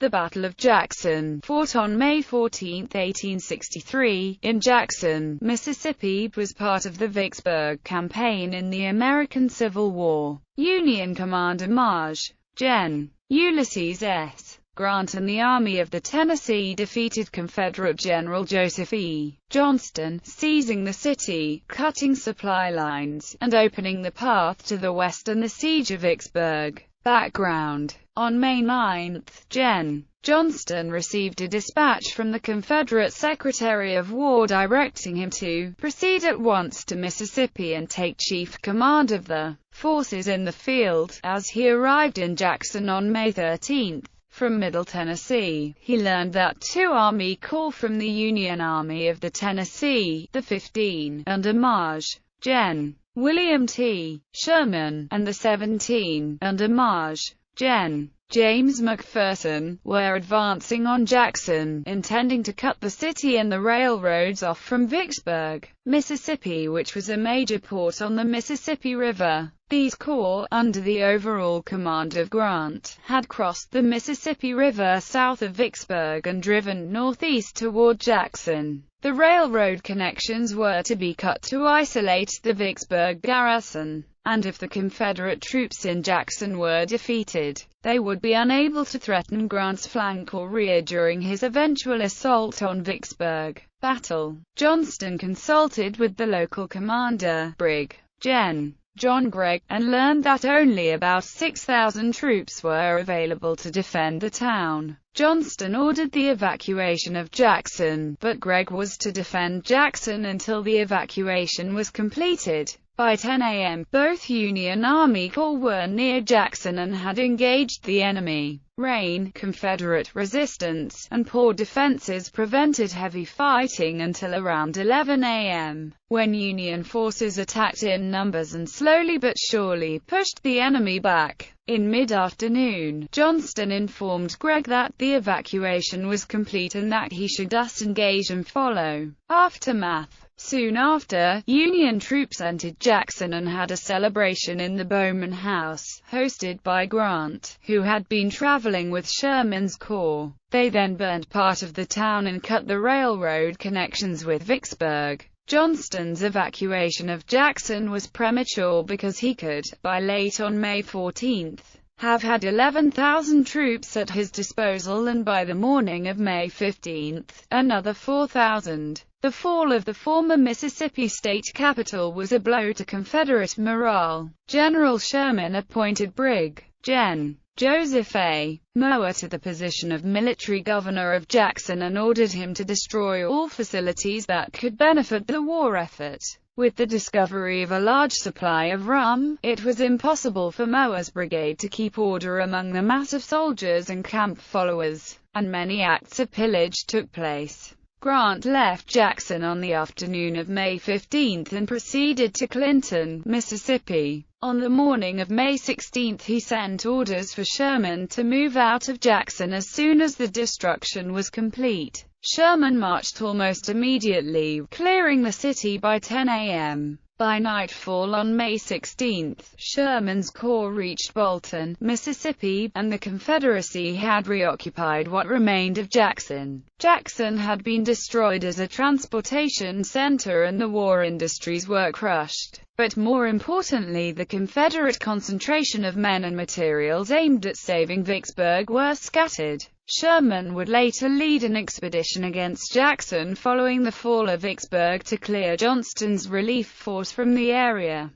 The Battle of Jackson, fought on May 14, 1863, in Jackson, Mississippi, was part of the Vicksburg Campaign in the American Civil War. Union Commander Maj. Gen. Ulysses S. Grant and the Army of the Tennessee defeated Confederate General Joseph E. Johnston, seizing the city, cutting supply lines, and opening the path to the west and the siege of Vicksburg. Background: on May 9, Gen. Johnston received a dispatch from the Confederate Secretary of War directing him to proceed at once to Mississippi and take chief command of the forces in the field. As he arrived in Jackson on May 13, from Middle Tennessee, he learned that two Army Corps from the Union Army of the Tennessee, the 15, under Maj. Gen. William T. Sherman, and the 17, under Maj. Gen. James McPherson, were advancing on Jackson, intending to cut the city and the railroads off from Vicksburg, Mississippi, which was a major port on the Mississippi River. These corps, under the overall command of Grant, had crossed the Mississippi River south of Vicksburg and driven northeast toward Jackson. The railroad connections were to be cut to isolate the Vicksburg garrison, and if the Confederate troops in Jackson were defeated, they would be unable to threaten Grant's flank or rear during his eventual assault on Vicksburg. Battle. Johnston consulted with the local commander, Brig. Gen. John Gregg, and learned that only about 6,000 troops were available to defend the town. Johnston ordered the evacuation of Jackson, but Gregg was to defend Jackson until the evacuation was completed. By 10 a.m., both Union Army Corps were near Jackson and had engaged the enemy. Rain, Confederate resistance, and poor defenses prevented heavy fighting until around 11 a.m., when Union forces attacked in numbers and slowly but surely pushed the enemy back. In mid-afternoon, Johnston informed Gregg that the evacuation was complete and that he should thus engage and follow. Aftermath. Soon after, Union troops entered Jackson and had a celebration in the Bowman House, hosted by Grant, who had been traveling with Sherman's corps. They then burned part of the town and cut the railroad connections with Vicksburg. Johnston's evacuation of Jackson was premature because he could, by late on May 14, have had 11,000 troops at his disposal, and by the morning of May 15, another 4,000. The fall of the former Mississippi state capital was a blow to Confederate morale. General Sherman appointed Brig. Gen. Joseph A. Mower to the position of military governor of Jackson and ordered him to destroy all facilities that could benefit the war effort. With the discovery of a large supply of rum, it was impossible for Mower's brigade to keep order among the mass of soldiers and camp followers, and many acts of pillage took place. Grant left Jackson on the afternoon of May 15 and proceeded to Clinton, Mississippi. On the morning of May 16 he sent orders for Sherman to move out of Jackson as soon as the destruction was complete. Sherman marched almost immediately, clearing the city by 10 a.m. By nightfall on May 16, Sherman's corps reached Bolton, Mississippi, and the Confederacy had reoccupied what remained of Jackson. Jackson had been destroyed as a transportation center and the war industries were crushed. But more importantly, the Confederate concentration of men and materials aimed at saving Vicksburg were scattered. Sherman would later lead an expedition against Jackson following the fall of Vicksburg to clear Johnston's relief force from the area.